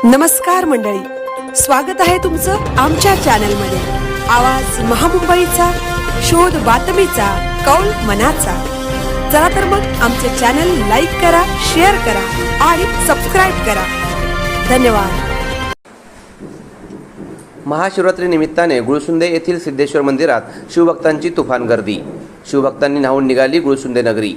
नमस्कार मंडळी, स्वागत आहे तुमचं आमच्या चॅनलमध्ये। आवाज महामुंबईचा, शोध बातमीचा, कौल मनाचा। चला तर मग आमचे चॅनल लाईक करा, शेअर करा आणि सबस्क्राइब करा। धन्यवाद। महाशिवरात्री निमित्ताने गुळसुंदे येथील सिद्धेश्वर मंदिरात शिवभक्तांची तुफान गर्दी। शिवभक्तांनी न्हावून निघाली गुळसुंदे नगरी।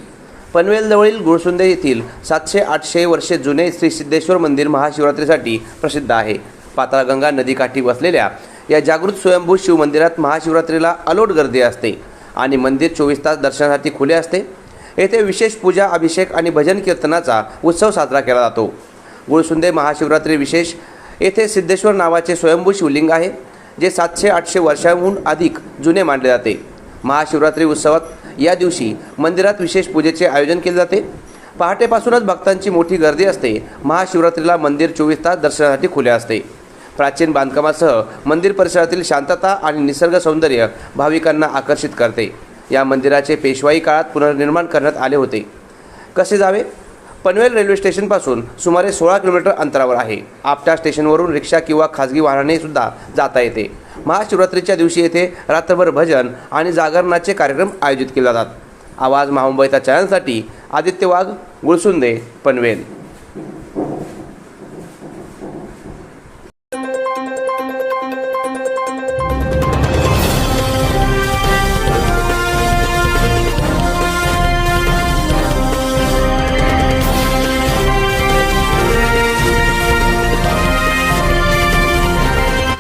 पनवेलजवळील गुळसुंदे येथील 700-800 वर्षे जुने श्री सिद्धेश्वर मंदिर महाशिवरात्रीसाठी प्रसिद्ध आहे। पाताळगंगा नदीकाठी वसलेल्या या जागृत स्वयंभू शिव मंदिरात महाशिवरात्रीला अलोट गर्दी असते आणि मंदिर 24 तास दर्शनासाठी खुले असते। येथे विशेष पूजा, अभिषेक आणि भजन कीर्तनाचा उत्सव साजरा केला जातो। गुळसुंदे महाशिवरात्री विशेष येथे सिद्धेश्वर नावाचे स्वयंभू शिवलिंग आहे, जे 700-800 वर्षांहून अधिक जुने मानले जाते। महाशिवरात्री उत्सवात या दिवशी मंदिरात विशेष पूजेचे आयोजन केले जाते। पहाटेपासूनच भक्तांची मोठी गर्दी असते। महाशिवरात्रीला मंदिर 24 तास दर्शनासाठी खुले असते। प्राचीन बांधकामासह मंदिर परिसरातील शांतता आणि निसर्ग सौंदर्य भाविकांना आकर्षित करते। या मंदिराचे पेशवाई काळात पुनर्निर्माण करण्यात आले होते। कसे जावे? पनवेल रेल्वे स्टेशनपासून सुमारे 16 किलोमीटर अंतरावर आहे। आपटा स्टेशनवरून रिक्षा किंवा खाजगी वाहनाने सुद्धा जाता येते। महाशिवरात्रीच्या दिवशी येथे रात्रभर भजन आणि जागरणाचे कार्यक्रम आयोजित केले जातात। आवाज महामुंबईचा चॅनलसाठी आदित्य वाघ, गुळसुंदे, पनवेल।